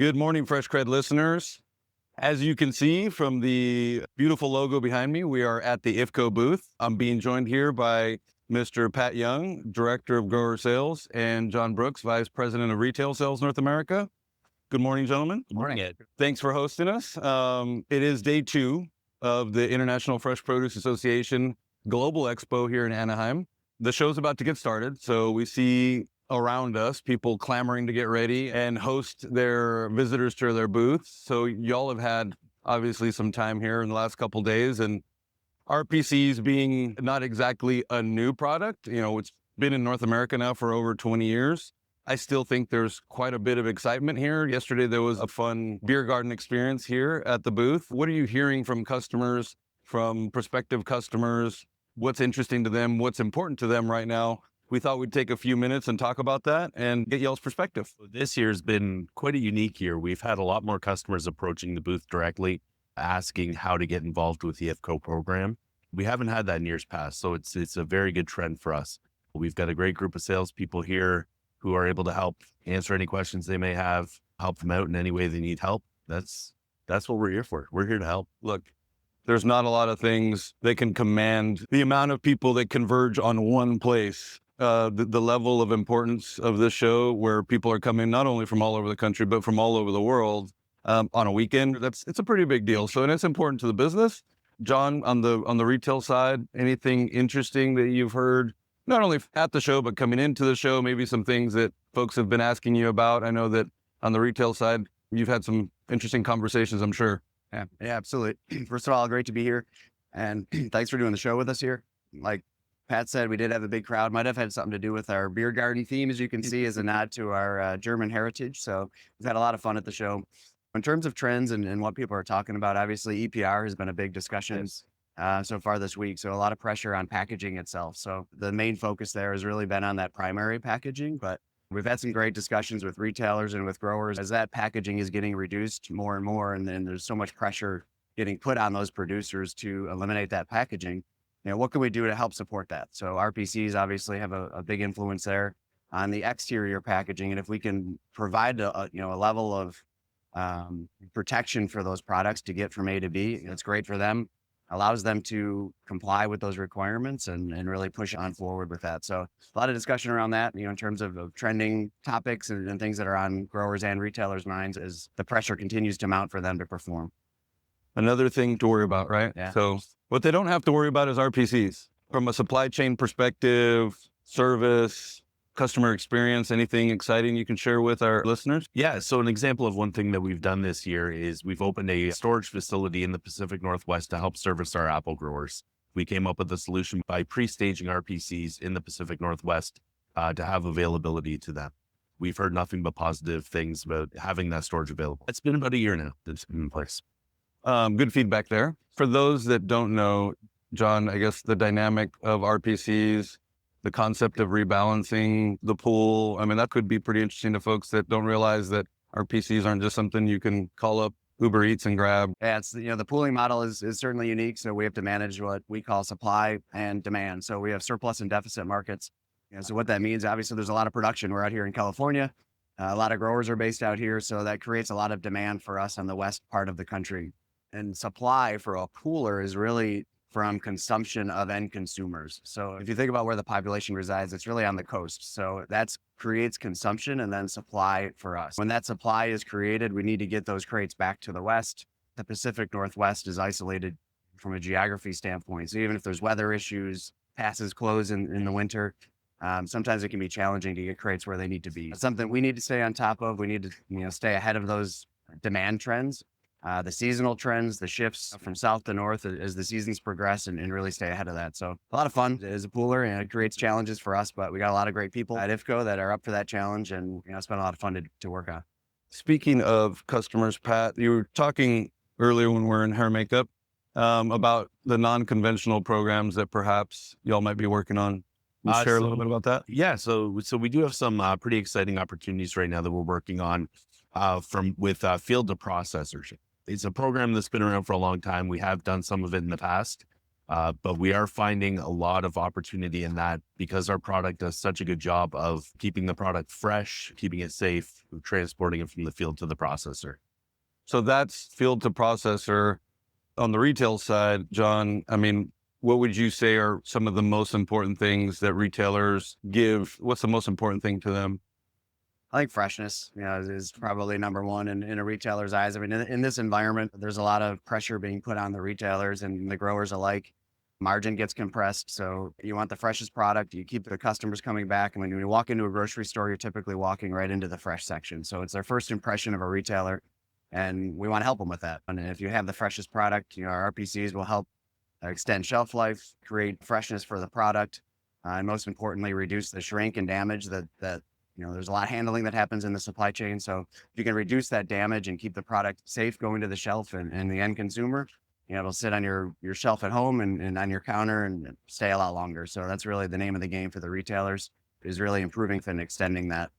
Good morning, Fresh CrEd listeners. As you can see from the beautiful logo behind me, we are at the IFCO booth. I'm being joined here by Mr. Pat Young, Director of Grower Sales, and Jon Brooks, Vice President of Retail Sales North America. Good morning, gentlemen. Good morning, Ed. Thanks for hosting us. It is day 2 of the International Fresh Produce Association Global Expo here in Anaheim. The show's about to get started, so we see around us people clamoring to get ready and host their visitors to their booths. So y'all have had obviously some time here in the last couple of days, and RPCs being not exactly a new product, it's been in North America now for over 20 years. I still think there's quite a bit of excitement here. Yesterday, there was a fun beer garden experience here at the booth. What are you hearing from customers, from prospective customers? What's interesting to them? What's important to them right now? We thought we'd take a few minutes and talk about that and get y'all's perspective. This year's been quite a unique year. We've had a lot more customers approaching the booth directly, asking how to get involved with the IFCO program. We haven't had that in years past, so it's a very good trend for us. We've got a great group of salespeople here who are able to help answer any questions they may have, help them out in any way they need help. That's what we're here for. We're here to help. Look, there's not a lot of things that can command the amount of people that converge on one place. The level of importance of this show, where people are coming not only from all over the country, but from all over the world on a weekend, it's a pretty big deal. So, and it's important to the business. Jon, on the retail side, anything interesting that you've heard, not only at the show, but coming into the show, maybe some things that folks have been asking you about? I know that on the retail side, you've had some interesting conversations, I'm sure. Yeah, absolutely. First of all, great to be here. And thanks for doing the show with us here. Like Pat said, we did have a big crowd. Might have had something to do with our beer garden theme, as you can see, as a nod to our German heritage. So we've had a lot of fun at the show. In terms of trends and what people are talking about, obviously EPR has been a big discussion so far this week. So a lot of pressure on packaging itself. So the main focus there has really been on that primary packaging, but we've had some great discussions with retailers and with growers as that packaging is getting reduced more and more. And then there's so much pressure getting put on those producers to eliminate that packaging. What can we do to help support that? So RPCs obviously have a big influence there on the exterior packaging. And if we can provide a level of protection for those products to get from A to B, it's great for them, allows them to comply with those requirements and really push on forward with that. So a lot of discussion around that, in terms of trending topics and things that are on growers and retailers' minds as the pressure continues to mount for them to perform. Another thing to worry about, right? Yeah. So what they don't have to worry about is RPCs. From a supply chain perspective, service, customer experience, anything exciting you can share with our listeners? Yeah, so an example of one thing that we've done this year is we've opened a storage facility in the Pacific Northwest to help service our apple growers. We came up with a solution by pre-staging RPCs in the Pacific Northwest to have availability to them. We've heard nothing but positive things about having that storage available. It's been about a year now that's been in place. Good feedback there. For those that don't know, Jon, I guess the dynamic of RPCs, the concept of rebalancing the pool, that could be pretty interesting to folks that don't realize that RPCs aren't just something you can call up Uber Eats and grab. Yeah, it's, the pooling model is certainly unique. So we have to manage what we call supply and demand. So we have surplus and deficit markets. So what that means, obviously there's a lot of production. We're out here in California. A lot of growers are based out here. So that creates a lot of demand for us on the west part of the country. And supply for a pooler is really from consumption of end consumers. So if you think about where the population resides, it's really on the coast. So that creates consumption and then supply for us. When that supply is created, we need to get those crates back to the west. The Pacific Northwest is isolated from a geography standpoint. So even if there's weather issues, passes close in the winter, sometimes it can be challenging to get crates where they need to be. It's something we need to stay on top of. We need to stay ahead of those demand trends. The seasonal trends, the shifts from south to north as the seasons progress and really stay ahead of that. So a lot of fun as a pooler, and it creates challenges for us, but we got a lot of great people at IFCO that are up for that challenge, and it's been a lot of fun to work on. Speaking of customers, Pat, you were talking earlier when we're in hair and makeup about the non-conventional programs that perhaps y'all might be working on. Can you share a little bit about that? Yeah, so we do have some pretty exciting opportunities right now that we're working on with field to processors. It's a program that's been around for a long time. We have done some of it in the past. But we are finding a lot of opportunity in that because our product does such a good job of keeping the product fresh, keeping it safe, transporting it from the field to the processor. So that's field to processor. On the retail side, Jon, I mean, what would you say are some of the most important things that retailers give? What's the most important thing to them? I think freshness, is probably number one in a retailer's eyes. I mean, in this environment, there's a lot of pressure being put on the retailers and the growers alike. Margin gets compressed. So you want the freshest product. You keep the customers coming back. And when you walk into a grocery store, you're typically walking right into the fresh section. So it's their first impression of a retailer. And we want to help them with that. And if you have the freshest product, our RPCs will help extend shelf life, create freshness for the product, and most importantly, reduce the shrink and damage that there's a lot of handling that happens in the supply chain. So if you can reduce that damage and keep the product safe going to the shelf and the end consumer, it'll sit on your shelf at home and on your counter and stay a lot longer. So that's really the name of the game for the retailers, is really improving and extending that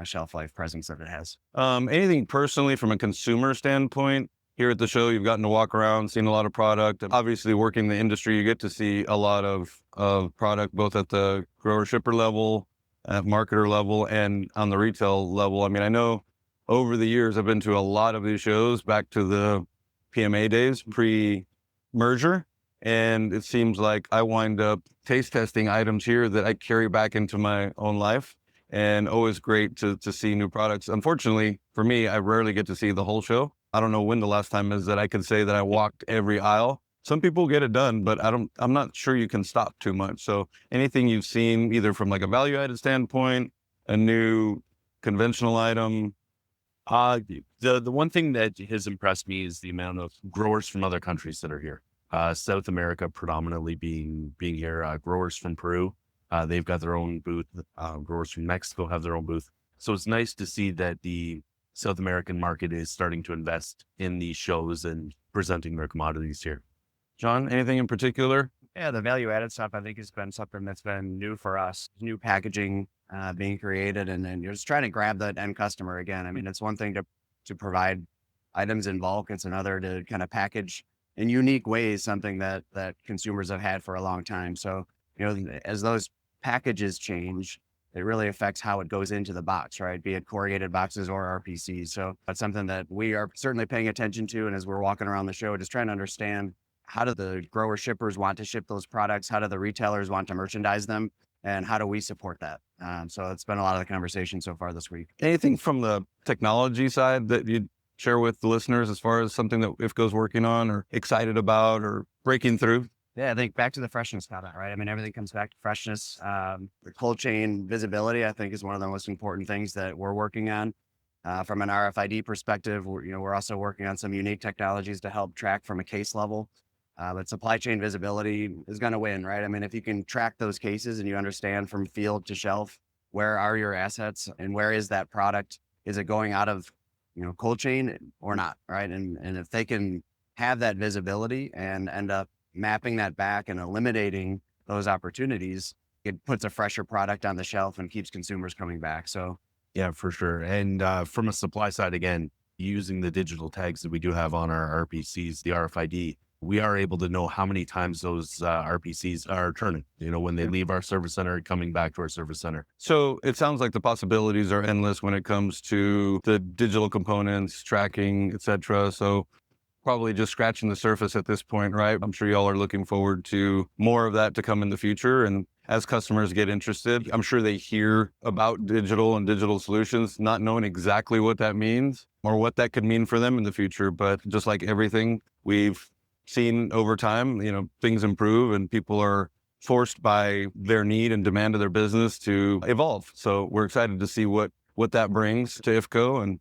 shelf life presence that it has. Anything personally from a consumer standpoint? Here at the show, you've gotten to walk around, seen a lot of product. Obviously, working in the industry, you get to see a lot of product, both at the grower shipper level, at marketer level, and on the retail level. I mean, I know over the years, I've been to a lot of these shows back to the PMA days, pre-merger. And it seems like I wind up taste testing items here that I carry back into my own life, and always great to see new products. Unfortunately, for me, I rarely get to see the whole show. I don't know when the last time is that I could say that I walked every aisle. Some people get it done, but I'm not sure you can stop too much. So anything you've seen, either from like a value added standpoint, a new conventional item. The one thing that has impressed me is the amount of growers from other countries that are here. South America predominantly being here, growers from Peru, they've got their own booth. Growers from Mexico have their own booth. So it's nice to see that the South American market is starting to invest in these shows and presenting their commodities here. Jon, anything in particular? Yeah, the value added stuff, I think, has been something that's been new for us. New packaging being created, and then you're just trying to grab that end customer again. I mean, it's one thing to provide items in bulk. It's another to kind of package in unique ways, something that consumers have had for a long time. So, as those packages change, it really affects how it goes into the box, right? Be it corrugated boxes or RPCs. So that's something that we are certainly paying attention to. And as we're walking around the show, just trying to understand, how do the grower shippers want to ship those products? How do the retailers want to merchandise them? And how do we support that? So it's been a lot of the conversation so far this week. Anything from the technology side that you'd share with the listeners as far as something that IFCO's working on or excited about or breaking through? Yeah, I think back to the freshness comment, right? I mean, everything comes back to freshness. The cold chain visibility, I think, is one of the most important things that we're working on. From an RFID perspective, we're also working on some unique technologies to help track from a case level. But supply chain visibility is going to win, right? I mean, if you can track those cases and you understand from field to shelf, where are your assets and where is that product? Is it going out of, cold chain or not, right? And if they can have that visibility and end up mapping that back and eliminating those opportunities, it puts a fresher product on the shelf and keeps consumers coming back. So Yeah, for sure. And from a supply side, again, using the digital tags that we do have on our RPCs, the RFID, we are able to know how many times those RPCs are turning, when they leave our service center and coming back to our service center. So it sounds like the possibilities are endless when it comes to the digital components, tracking, et cetera. So probably just scratching the surface at this point, right? I'm sure y'all are looking forward to more of that to come in the future. And as customers get interested, I'm sure they hear about digital and digital solutions, not knowing exactly what that means or what that could mean for them in the future. But just like everything we've seen over time, things improve and people are forced by their need and demand of their business to evolve. So we're excited to see what that brings to IFCO and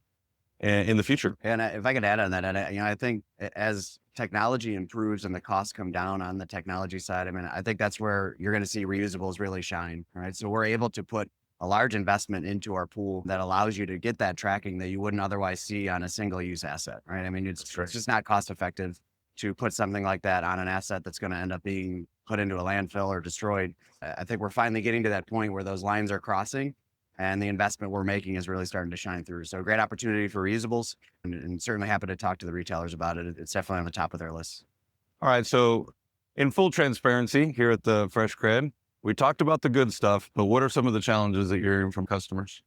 in the future. And if I could add on that, I think as technology improves and the costs come down on the technology side, I mean, I think that's where you're going to see reusables really shine, right? So we're able to put a large investment into our pool that allows you to get that tracking that you wouldn't otherwise see on a single use asset, right? I mean, it's just not cost effective to put something like that on an asset that's going to end up being put into a landfill or destroyed. I think we're finally getting to that point where those lines are crossing and the investment we're making is really starting to shine through. So great opportunity for reusables and certainly happy to talk to the retailers about it. It's definitely on the top of their list. All right. So In full transparency, here at the Fresh CrEd, we talked about the good stuff, but what are some of the challenges that you're hearing from customers?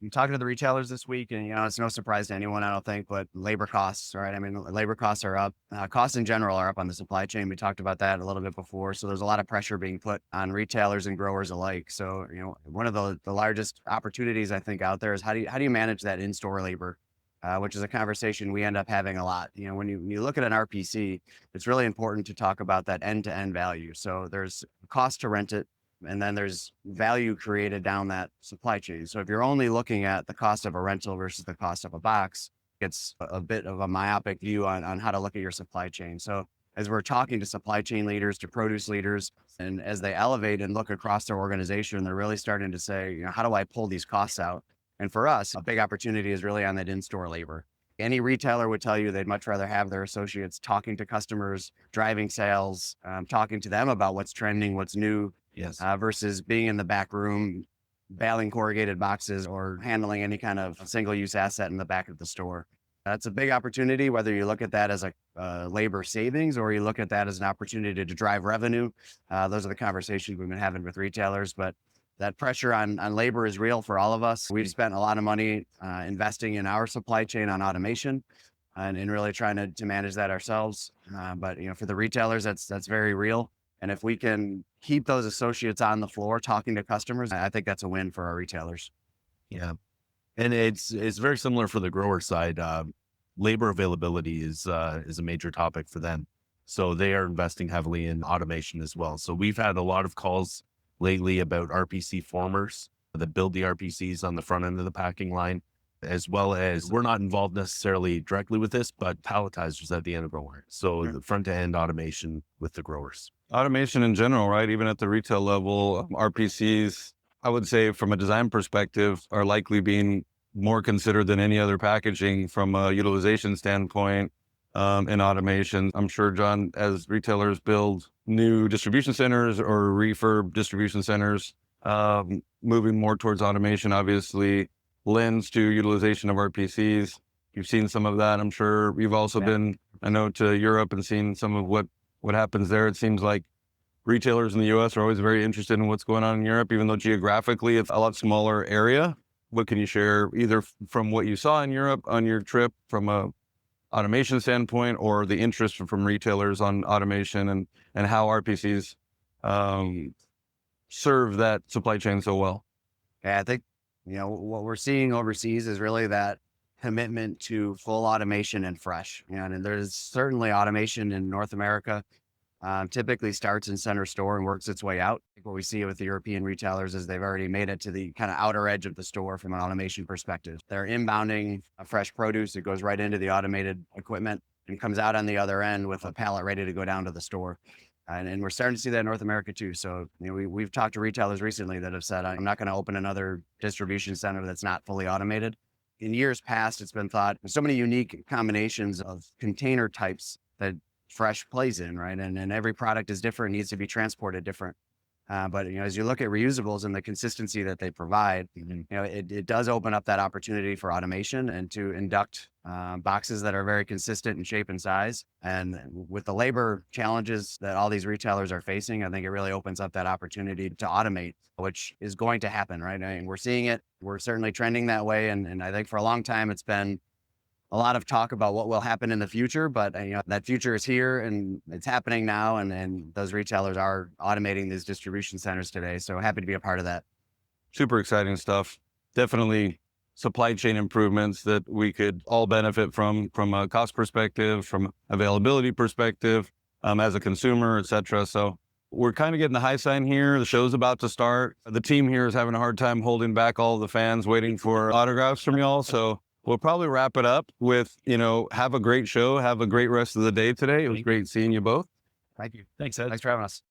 I'm talking to the retailers this week, and it's no surprise to anyone, I don't think, but labor costs, right? I mean, labor costs are up. Costs in general are up on the supply chain. We talked about that a little bit before. So there's a lot of pressure being put on retailers and growers alike. So, one of the largest opportunities I think out there is how do you manage that in-store labor, which is a conversation we end up having a lot. When you look at an RPC, it's really important to talk about that end-to-end value. So there's cost to rent it, and then there's value created down that supply chain. So if you're only looking at the cost of a rental versus the cost of a box, it's a bit of a myopic view on how to look at your supply chain. So as we're talking to supply chain leaders, to produce leaders, and as they elevate and look across their organization, they're really starting to say, how do I pull these costs out? And for us, a big opportunity is really on that in-store labor. Any retailer would tell you they'd much rather have their associates talking to customers, driving sales, talking to them about what's trending, what's new, Yes. Versus being in the back room, baling corrugated boxes or handling any kind of single-use asset in the back of the store. That's a big opportunity, whether you look at that as a labor savings or you look at that as an opportunity to drive revenue. Those are the conversations we've been having with retailers, but that pressure on labor is real for all of us. We've spent a lot of money investing in our supply chain on automation and really trying to manage that ourselves. But for the retailers, that's very real. And if we can keep those associates on the floor talking to customers, I think that's a win for our retailers. Yeah. And it's very similar for the grower side. Labor availability is a major topic for them. So they are investing heavily in automation as well. So we've had a lot of calls lately about RPC formers that build the RPCs on the front end of the packing line, as well as we're not involved necessarily directly with this, but palletizers at the end of the line. So the front to end automation with the growers. Automation in general, right? Even at the retail level, RPCs, I would say from a design perspective, are likely being more considered than any other packaging from a utilization standpoint in automation. I'm sure, Jon, as retailers build new distribution centers or refurb distribution centers, moving more towards automation, obviously lends to utilization of RPCs. You've seen some of that. I'm sure you've also been, I know, to Europe and seen some of what happens there. It seems like retailers in the US are always very interested in what's going on in Europe, even though geographically it's a lot smaller area. What can you share either from what you saw in Europe on your trip from a automation standpoint or the interest from retailers on automation and how RPCs serve that supply chain so well? Yeah, I think, what we're seeing overseas is really that commitment to full automation and fresh. And there's certainly automation in North America, typically starts in center store and works its way out. What we see with the European retailers is they've already made it to the kind of outer edge of the store from an automation perspective. They're inbounding a fresh produce. It goes right into the automated equipment and comes out on the other end with a pallet ready to go down to the store. And we're starting to see that in North America too. So we've talked to retailers recently that have said, I'm not going to open another distribution center that's not fully automated. In years past, it's been thought there's so many unique combinations of container types that fresh plays in, right? And every product is different, needs to be transported different. But as you look at reusables and the consistency that they provide, it does open up that opportunity for automation and to induct boxes that are very consistent in shape and size. And with the labor challenges that all these retailers are facing, I think it really opens up that opportunity to automate, which is going to happen, right? I mean, we're seeing it. We're certainly trending that way. And I think for a long time, it's been a lot of talk about what will happen in the future, but that future is here and it's happening now. And those retailers are automating these distribution centers today. So happy to be a part of that. Super exciting stuff. Definitely supply chain improvements that we could all benefit from a cost perspective, from availability perspective, as a consumer, et cetera. So we're kind of getting the high sign here. The show's about to start. The team here is having a hard time holding back all the fans waiting for autographs from y'all. So we'll probably wrap it up with, have a great show. Have a great rest of the day today. It was great seeing you both. Thank you. Thanks, Ed. Thanks for having us.